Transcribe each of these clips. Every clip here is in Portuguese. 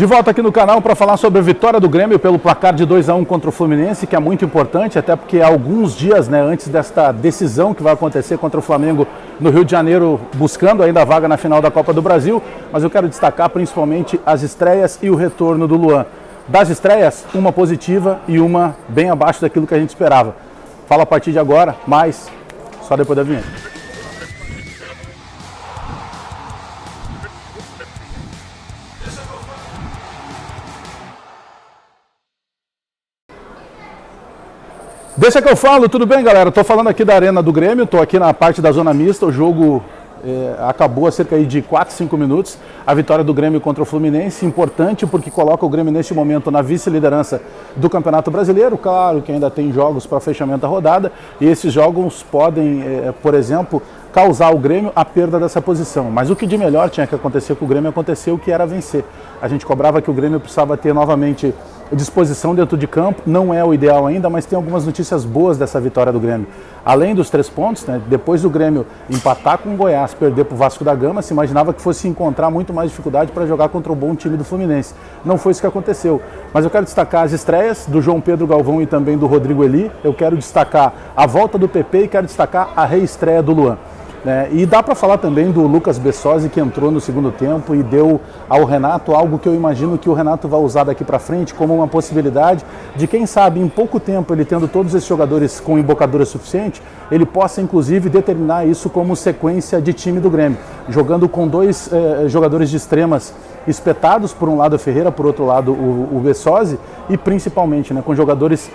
De volta aqui no canal para falar sobre a vitória do Grêmio pelo placar de 2-1 contra o Fluminense, que é muito importante, até porque há alguns dias, antes desta decisão que vai acontecer contra o Flamengo no Rio de Janeiro, buscando ainda a vaga na final da Copa do Brasil, mas eu quero destacar principalmente as estreias e o retorno do Luan. Das estreias, uma positiva e uma bem abaixo daquilo que a gente esperava. Fala a partir de agora, mas só depois da vinheta. Deixa que eu falo, tudo bem, galera? Estou falando aqui da Arena do Grêmio, estou aqui na parte da zona mista, o jogo acabou há cerca de 4, 5 minutos, a vitória do Grêmio contra o Fluminense, importante porque coloca o Grêmio neste momento na vice-liderança do Campeonato Brasileiro, claro que ainda tem jogos para fechamento da rodada, e esses jogos podem, por exemplo, causar ao Grêmio a perda dessa posição, mas o que de melhor tinha que acontecer com o Grêmio aconteceu, que era vencer. A gente cobrava que o Grêmio precisava ter novamente disposição dentro de campo, não é o ideal ainda, mas tem algumas notícias boas dessa vitória do Grêmio. Além dos 3 pontos, depois do Grêmio empatar com o Goiás, perder para o Vasco da Gama, se imaginava que fosse encontrar muito mais dificuldade para jogar contra o bom time do Fluminense. Não foi isso que aconteceu. Mas eu quero destacar as estreias do João Pedro Galvão e também do Rodrigo Eli. Eu quero destacar a volta do PP e quero destacar a reestreia do Luan. E dá para falar também do Lucas Bessosi, que entrou no segundo tempo e deu ao Renato algo que eu imagino que o Renato vai usar daqui para frente como uma possibilidade de, quem sabe, em pouco tempo, ele tendo todos esses jogadores com embocadura suficiente, ele possa inclusive determinar isso como sequência de time do Grêmio, jogando com 2 jogadores de extremas espetados, por um lado o Ferreira, por outro lado o Bessosi, e principalmente com jogadores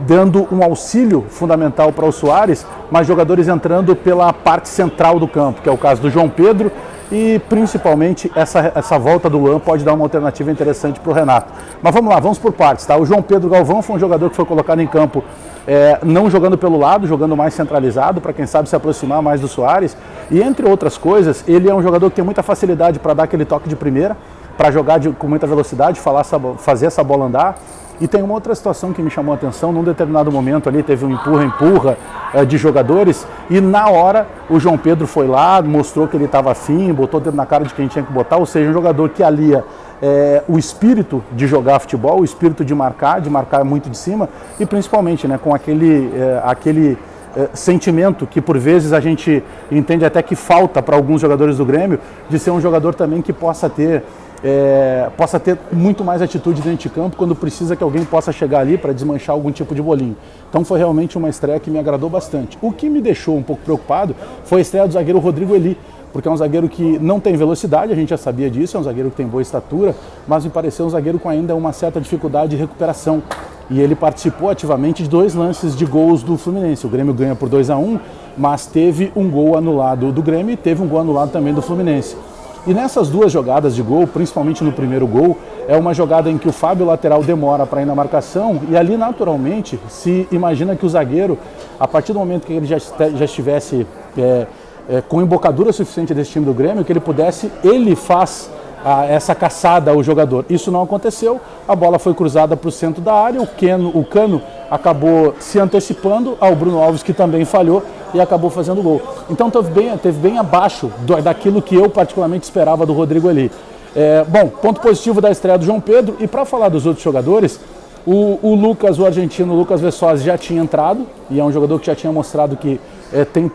dando um auxílio fundamental para o Soares, mas jogadores entrando pela parte central do campo, que é o caso do João Pedro, e principalmente essa volta do Luan pode dar uma alternativa interessante para o Renato. Mas vamos lá, vamos por partes, tá? O João Pedro Galvão foi um jogador que foi colocado em campo não jogando pelo lado, jogando mais centralizado, para quem sabe se aproximar mais do Soares, e entre outras coisas, ele é um jogador que tem muita facilidade para dar aquele toque de primeira, para jogar com muita velocidade, fazer essa bola andar. E tem uma outra situação que me chamou a atenção, num determinado momento ali teve um empurra de jogadores e na hora o João Pedro foi lá, mostrou que ele estava afim, botou o dedo na cara de quem tinha que botar, ou seja, um jogador que alia o espírito de jogar futebol, o espírito de marcar muito de cima e principalmente com aquele sentimento que por vezes a gente entende até que falta para alguns jogadores do Grêmio, de ser um jogador também que possa ter muito mais atitude dentro de campo quando precisa que alguém possa chegar ali para desmanchar algum tipo de bolinho. Então foi realmente uma estreia que me agradou bastante. O que me deixou um pouco preocupado foi a estreia do zagueiro Rodrigo Eli, porque é um zagueiro que não tem velocidade, a gente já sabia disso, é um zagueiro que tem boa estatura, mas me pareceu um zagueiro com ainda uma certa dificuldade de recuperação. E ele participou ativamente de 2 lances de gols do Fluminense. O Grêmio ganha por 2-1, mas teve um gol anulado do Grêmio e teve um gol anulado também do Fluminense. E nessas 2 jogadas de gol, principalmente no primeiro gol, é uma jogada em que o Fábio lateral demora para ir na marcação e ali naturalmente se imagina que o zagueiro, a partir do momento que ele já estivesse com embocadura suficiente desse time do Grêmio, que ele faz essa caçada ao jogador. Isso não aconteceu, a bola foi cruzada para o centro da área, o Cano acabou se antecipando ao Bruno Alves, que também falhou e acabou fazendo gol. Então teve bem abaixo daquilo que eu particularmente esperava do Rodrigo Eli. Bom, ponto positivo da estreia do João Pedro, e para falar dos outros jogadores, o argentino Lucas Bessosi já tinha entrado, e é um jogador que já tinha mostrado que tem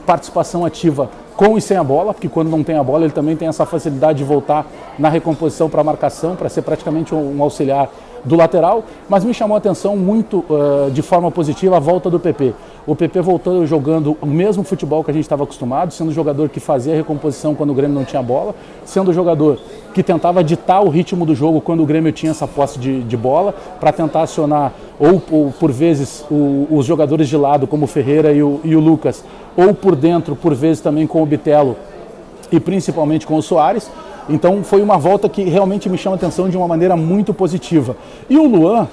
participação ativa com e sem a bola, porque quando não tem a bola ele também tem essa facilidade de voltar na recomposição para a marcação, para ser praticamente um auxiliar do lateral, mas me chamou a atenção muito de forma positiva a volta do PP. O PP voltando jogando o mesmo futebol que a gente estava acostumado, sendo o jogador que fazia a recomposição quando o Grêmio não tinha bola, sendo o jogador que tentava ditar o ritmo do jogo quando o Grêmio tinha essa posse de bola, para tentar acionar, ou por vezes, os jogadores de lado, como o Ferreira e o Lucas, ou por dentro, por vezes também com o Bitelo e principalmente com o Soares. Então foi uma volta que realmente me chama a atenção de uma maneira muito positiva. E o Luan,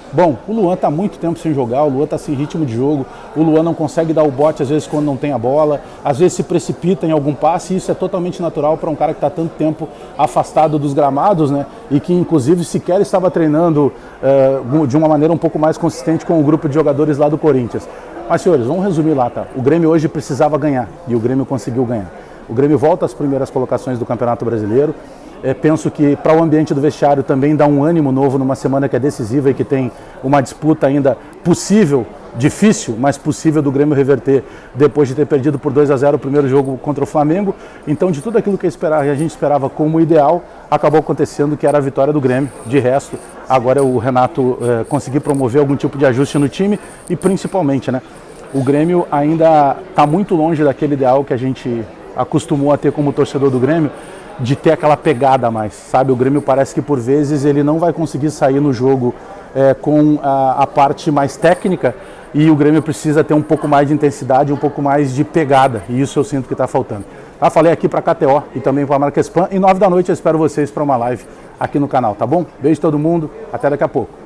o Luan está há muito tempo sem jogar, o Luan está sem ritmo de jogo, o Luan não consegue dar o bote às vezes quando não tem a bola, às vezes se precipita em algum passe, e isso é totalmente natural para um cara que está tanto tempo afastado dos gramados, e que inclusive sequer estava treinando de uma maneira um pouco mais consistente com o grupo de jogadores lá do Corinthians. Mas senhores, vamos resumir lá, tá? O Grêmio hoje precisava ganhar, e o Grêmio conseguiu ganhar. O Grêmio volta às primeiras colocações do Campeonato Brasileiro, Penso que para o ambiente do vestiário também dá um ânimo novo numa semana que é decisiva e que tem uma disputa ainda possível, difícil, mas possível do Grêmio reverter depois de ter perdido por 2-0 o primeiro jogo contra o Flamengo. Então, de tudo aquilo que a gente esperava como ideal, acabou acontecendo que era a vitória do Grêmio. De resto, agora o Renato conseguir promover algum tipo de ajuste no time e principalmente, né, o Grêmio ainda está muito longe daquele ideal que a gente acostumou a ter como torcedor do Grêmio, de ter aquela pegada a mais, sabe? O Grêmio parece que por vezes ele não vai conseguir sair no jogo com a parte mais técnica, e o Grêmio precisa ter um pouco mais de intensidade, um pouco mais de pegada, e isso eu sinto que está faltando. Falei aqui para a KTO e também para a Marquespan, e 9 da noite eu espero vocês para uma live aqui no canal, tá bom? Beijo todo mundo, até daqui a pouco.